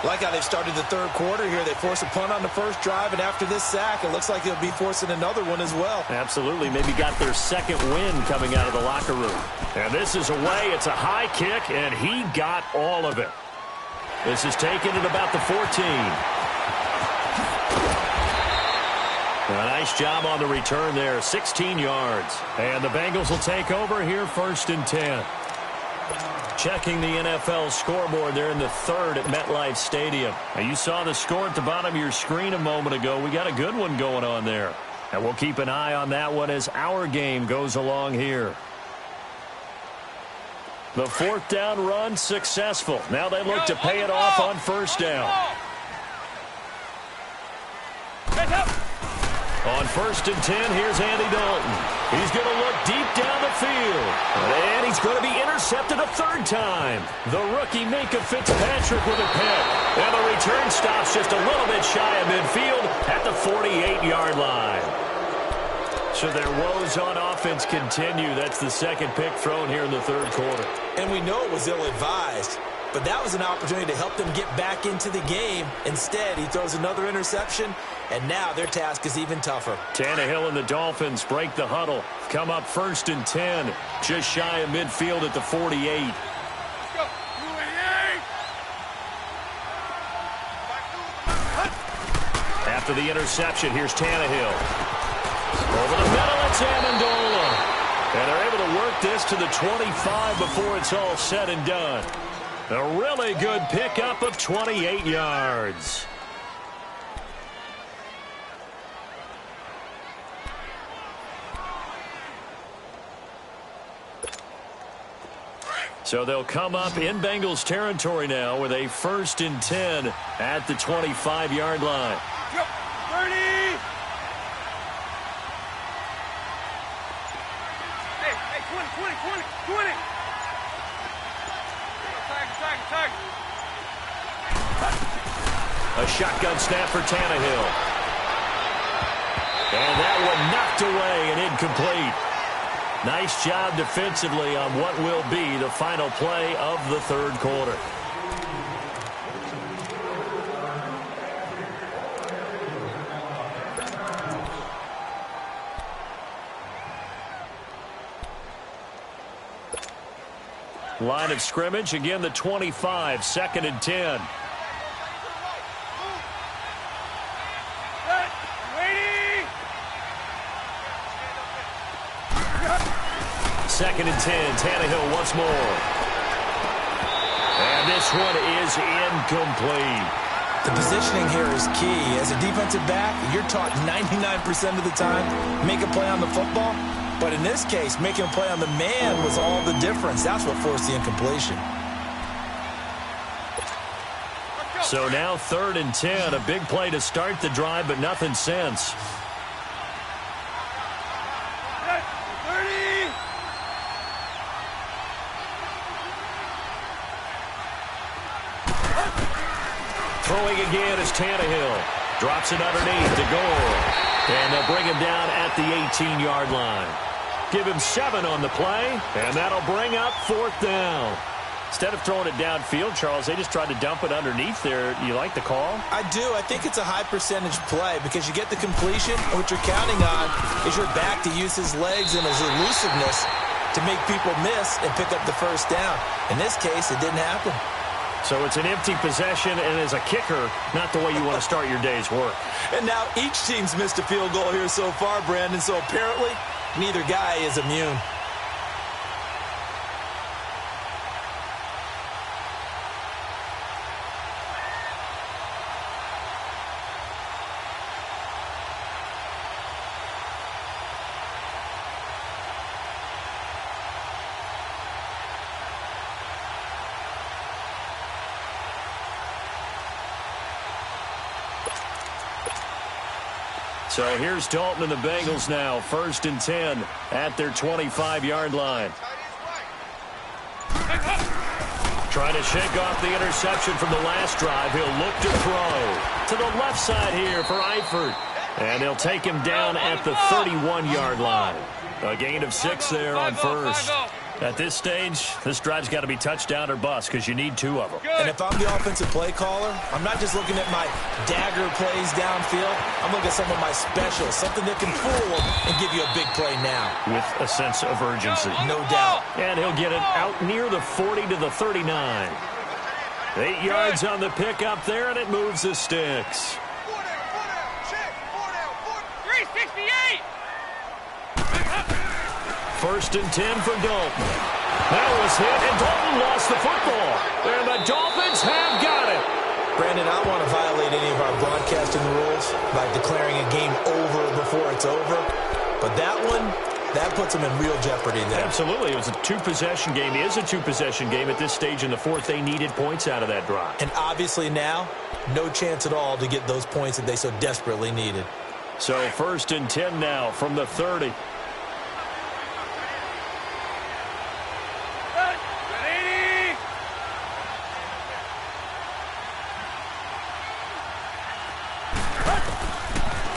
Like how they've started the third quarter here. They force a punt on the first drive, and after this sack, it looks like they'll be forcing another one as well. Absolutely. Maybe got their 2nd win coming out of the locker room. And this is away. It's a high kick, and he got all of it. This is taken at about the 14. A nice job on the return there, 16 yards. And the Bengals will take over here 1st and 10. Checking the NFL scoreboard there in the 3rd at MetLife Stadium. Now, you saw the score at the bottom of your screen a moment ago. We got a good one going on there. And we'll keep an eye on that one as our game goes along here. The 4th down run successful. Now they look to pay it off on 1st down. On 1st and 10, here's Andy Dalton. He's going to look deep down the field. And he's going to be intercepted a 3rd time. The rookie Minka Fitzpatrick with a pick. And the return stops just a little bit shy of midfield at the 48-yard line. So their woes on offense continue. That's the 2nd pick thrown here in the 3rd quarter. And we know it was ill-advised. But that was an opportunity to help them get back into the game. Instead, he throws another interception, and now their task is even tougher. Tannehill and the Dolphins break the huddle. Come up 1st and 10, just shy of midfield at the 48. After the interception, here's Tannehill. Over the middle, it's Amendola. And they're able to work this to the 25 before it's all said and done. A really good pickup of 28 yards. So they'll come up in Bengals territory now with a 1st and 10 at the 25-yard line. 30. Hey, 20. A shotgun snap for Tannehill. And that one knocked away and incomplete. Nice job defensively on what will be the final play of the 3rd quarter. Line of scrimmage, again the 25, 2nd and 10. Second and 10, Tannehill once more. And this one is incomplete. The positioning here is key. As a defensive back, you're taught 99% of the time, make a play on the football. But in this case, making a play on the man was all the difference. That's what forced the incompletion. So now 3rd and 10, a big play to start the drive, but nothing since. Throwing again is Tannehill. Drops it underneath to Gore. And they'll bring him down at the 18-yard line. Give him 7 on the play, and that'll bring up 4th down. Instead of throwing it downfield, Charles, they just tried to dump it underneath there. You like the call? I do. I think it's a high-percentage play because you get the completion, and what you're counting on is your back to use his legs and his elusiveness to make people miss and pick up the 1st down. In this case, it didn't happen. So it's an empty possession, and as a kicker, not the way you want to start your day's work. And now each team's missed a field goal here so far, Brandon, so apparently neither guy is immune. So here's Dalton and the Bengals now. 1st and 10 at their 25-yard line. Trying to shake off the interception from the last drive. He'll look to throw to the left side here for Eifert. And he'll take him down at the 31-yard line. A gain of 6 there on 1st. At this stage, this drive's got to be touchdown or bust because you need 2 of them. And if I'm the offensive play caller, I'm not just looking at my dagger plays downfield. I'm looking at some of my specials, something that can fool them and give you a big play now. With a sense of urgency. No doubt. And he'll get it out near the 40 to the 39. 8 yards on the pickup there, and it moves the sticks. 368! 1st and 10 for Dalton. That was hit, and Dalton lost the football. And the Dolphins have got it. Brandon, I don't want to violate any of our broadcasting rules by declaring a game over before it's over. But that one, that puts them in real jeopardy there. Absolutely. It was a 2-possession game. It is a 2-possession game at this stage in the 4th. They needed points out of that drive. And obviously now, no chance at all to get those points that they so desperately needed. So 1st and 10 now from the 30.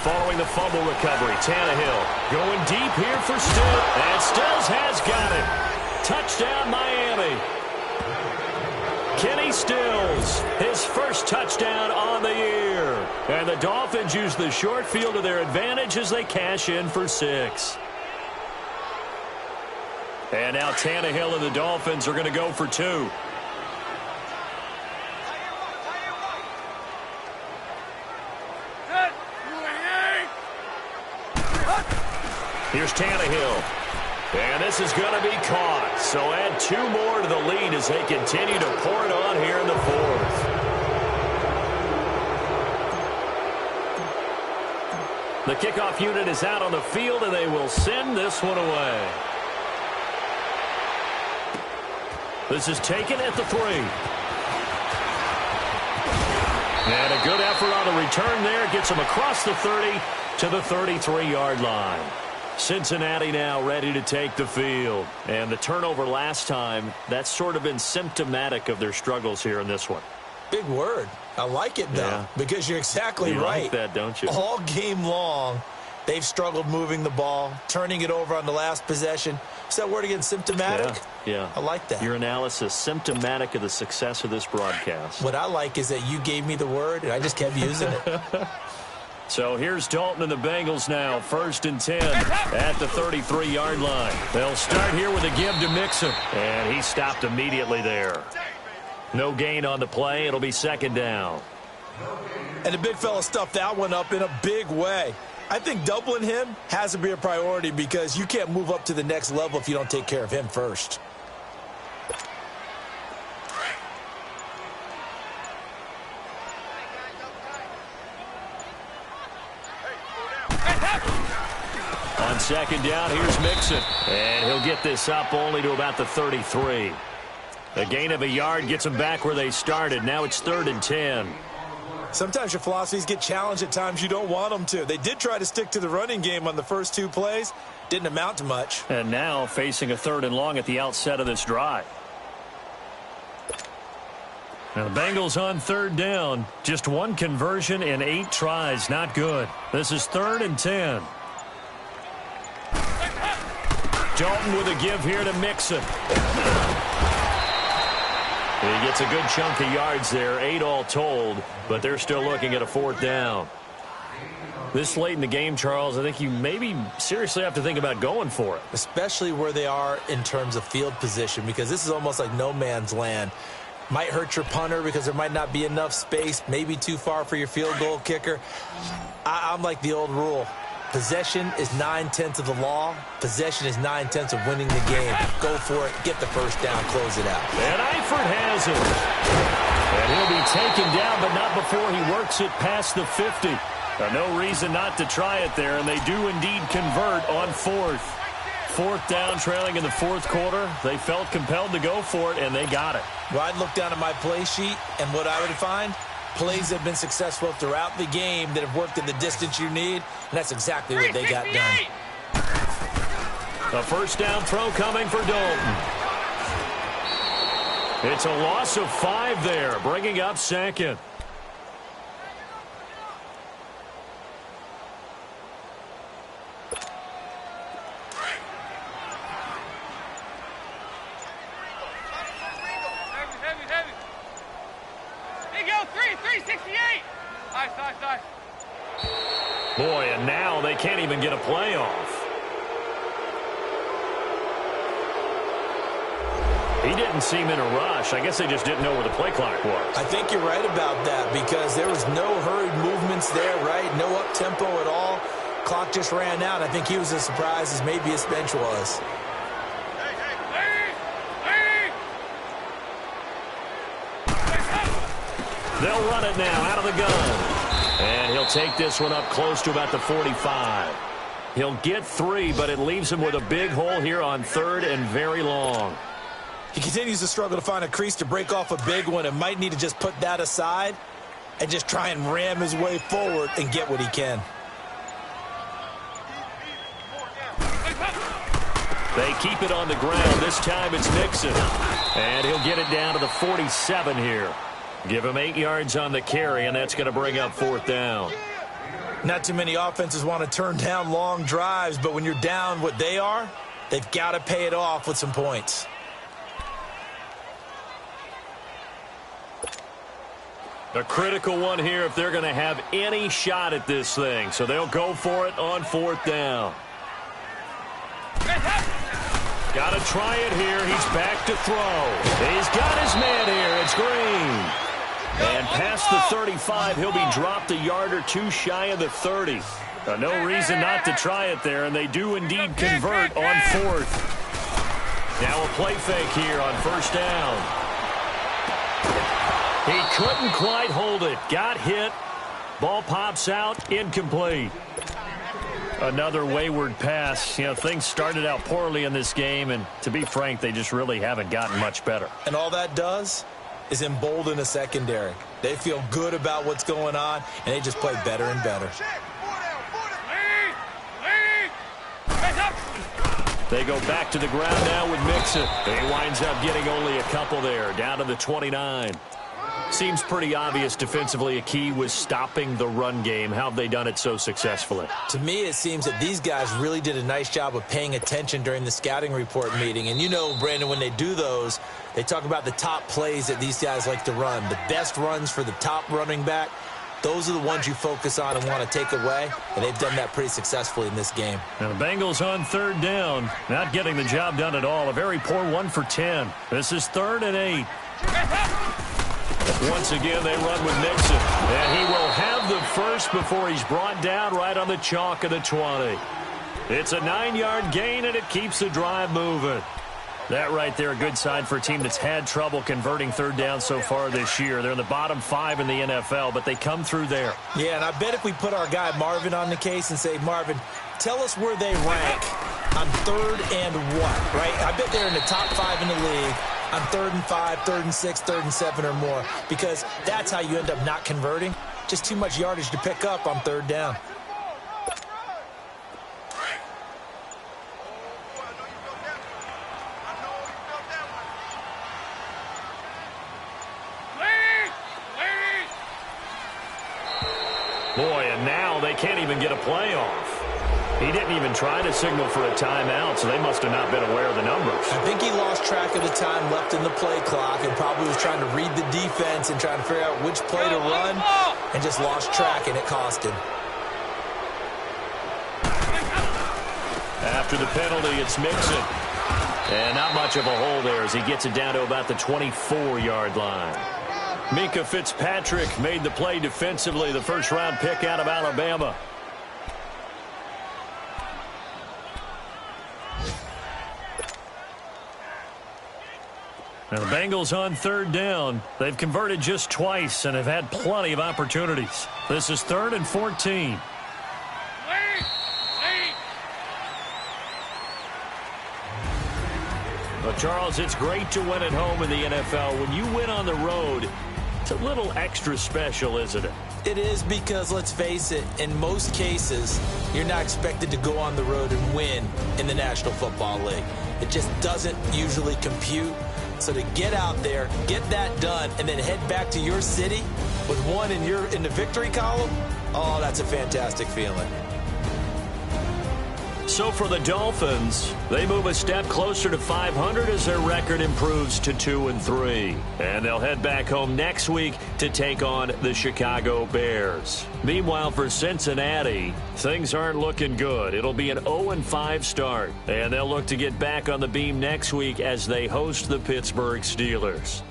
Following the fumble recovery, Tannehill going deep here for Stills. And Stills has got it. Touchdown, Miami. Kenny Stills, his first touchdown on the year. And the Dolphins use the short field to their advantage as they cash in for 6. And now Tannehill and the Dolphins are going to go for 2. Here's Tannehill. And this is going to be caught. So add 2 more to the lead as they continue to pour it on here in the 4th. The kickoff unit is out on the field, and they will send this one away. This is taken at the 3. And a good effort on the return there. Gets him across the 30 to the 33-yard line. Cincinnati now ready to take the field. And the turnover last time, that's sort of been symptomatic of their struggles here in this one. Big word. I like it, though, because you're exactly right. You like that, don't you? All game long, they've struggled moving the ball, turning it over on the last possession. Is that word again, symptomatic? Yeah. I like that. Your analysis, symptomatic of the success of this broadcast. What I like is that you gave me the word, and I just kept using it. So here's Dalton and the Bengals now, 1st and 10 at the 33-yard line. They'll start here with a give to Mixon, and he stopped immediately there. No gain on the play. It'll be 2nd down. And the big fella stuffed that one up in a big way. I think doubling him has to be a priority because you can't move up to the next level if you don't take care of him first. On 2nd down, here's Mixon. And he'll get this up only to about the 33. A gain of a yard gets them back where they started. Now it's 3rd and 10. Sometimes your philosophies get challenged at times you don't want them to. They did try to stick to the running game on the first 2 plays. Didn't amount to much. And now facing a 3rd and long at the outset of this drive. Now the Bengals on 3rd down. Just 1 conversion in 8 tries. Not good. This is 3rd and 10. Dalton with a give here to Mixon. He gets a good chunk of yards there, 8 all told, but they're still looking at a 4th down. This late in the game, Charles, I think you maybe seriously have to think about going for it. Especially where they are in terms of field position, because this is almost like no man's land. Might hurt your punter because there might not be enough space, maybe too far for your field goal kicker. I'm like the old rule. Possession is 9/10 of the law. Possession is 9/10 of winning the game. Go for it. Get the first down. Close it out. And Eifert has it. And he'll be taken down, but not before he works it past the 50. No reason not to try it there, and they do indeed convert on 4th. 4th down, trailing in the 4th quarter. They felt compelled to go for it, and they got it. Well, I'd look down at my play sheet, and what I would find, plays have been successful throughout the game that have worked in the distance you need, and that's exactly what they got done. A 1st down throw coming for Dalton. It's a loss of 5 there, bringing up 2nd. Boy, and now they can't even get a play off. He didn't seem in a rush. I guess they just didn't know where the play clock was. I think you're right about that because there was no hurried movements there, right? No up-tempo at all. Clock just ran out. I think he was as surprised as maybe his bench was. They'll run it now out of the gun. And he'll take this one up close to about the 45. He'll get 3, but it leaves him with a big hole here on 3rd and very long. He continues to struggle to find a crease to break off a big one and might need to just put that aside and just try and ram his way forward and get what he can. They keep it on the ground. This time it's Mixon. And he'll get it down to the 47 here. Give him 8 yards on the carry, and that's going to bring up 4th down. Not too many offenses want to turn down long drives, but when you're down what they are, they've got to pay it off with some points. A critical one here if they're going to have any shot at this thing. So they'll go for it on 4th down. Got to try it here. He's back to throw. He's got his man here. It's Green. And past the 35, he'll be dropped a yard or 2 shy of the 30. No reason not to try it there, and they do indeed convert on 4th. Now a play fake here on 1st down. He couldn't quite hold it. Got hit. Ball pops out. Incomplete. Another wayward pass. You know, things started out poorly in this game, and to be frank, they just really haven't gotten much better. And all that does is embolden a secondary. They feel good about what's going on, and they just play better and better. They go back to the ground now with Mixon. He winds up getting only a couple there, down to the 29. Seems pretty obvious defensively a key was stopping the run game. How have they done it so successfully? To me, it seems that these guys really did a nice job of paying attention during the scouting report meeting. And you know, Brandon, when they do those, they talk about the top plays that these guys like to run. The best runs for the top running back. those are the ones you focus on and want to take away, and they've done that pretty successfully in this game. Now the Bengals on third down, not getting the job done at all. A very poor 1 for 10. This is 3rd and 8. Once again, they run with Mixon, and he will have the first before he's brought down right on the chalk of the 20. It's a 9-yard gain, and it keeps the drive moving. That right there, a good sign for a team that's had trouble converting third down so far this year. They're in the bottom 5 in the NFL, but they come through there. Yeah, and I bet if we put our guy Marvin on the case and say, Marvin, tell us where they rank on 3rd and what, right? I bet they're in the top 5 in the league on 3rd and 5, 3rd and 6, 3rd and 7 or more, because that's how you end up not converting. Just too much yardage to pick up on 3rd down. Boy, and now they can't even get a play off. He didn't even try to signal for a timeout, so they must have not been aware of the numbers. I think he lost track of the time left in the play clock and probably was trying to read the defense and trying to figure out which play to run and just lost track, and it cost him. After the penalty, it's Mixon. And not much of a hole there as he gets it down to about the 24-yard line. Mika Fitzpatrick made the play defensively, the first-round pick out of Alabama. Now the Bengals on third down. They've converted just twice and have had plenty of opportunities. This is 3rd and 14. But Charles, it's great to win at home in the NFL. When you win on the road, it's a little extra special, isn't it? It is, because let's face it, in most cases, you're not expected to go on the road and win in the National Football League. It just doesn't usually compute. So to get out there, get that done, and then head back to your city with one in the victory column, oh, that's a fantastic feeling. So for the Dolphins, they move a step closer to 500 as their record improves to 2-3. And they'll head back home next week to take on the Chicago Bears. Meanwhile, for Cincinnati, things aren't looking good. It'll be an 0-5 start. And they'll look to get back on the beam next week as they host the Pittsburgh Steelers.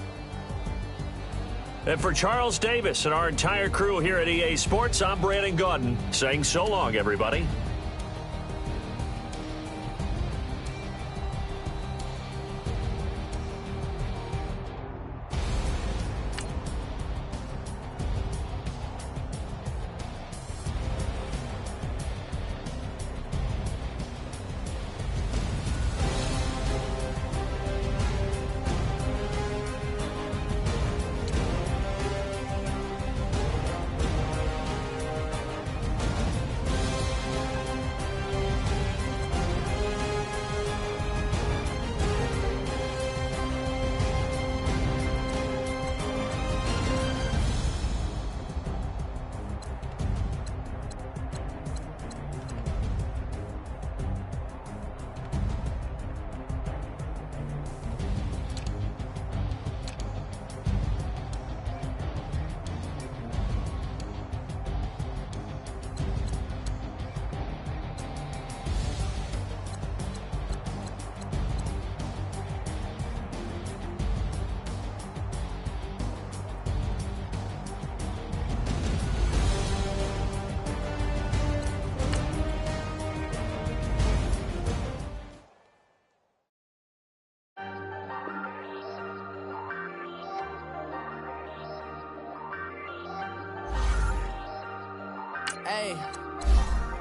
And for Charles Davis and our entire crew here at EA Sports, I'm Brandon Gaudin saying so long, everybody.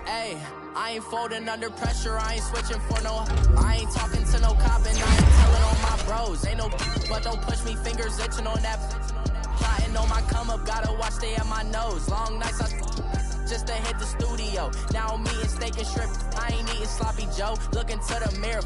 Hey, I ain't folding under pressure, I ain't switching for no. I ain't talking to no cop and I ain't telling on my bros. Ain't no, but don't push me, fingers itching on that. Plotting on my come up, gotta watch stay at my nose. Long nights, just to hit the studio. Now I'm eating steak and shrimp, I ain't eating sloppy Joe. Looking to the mirror.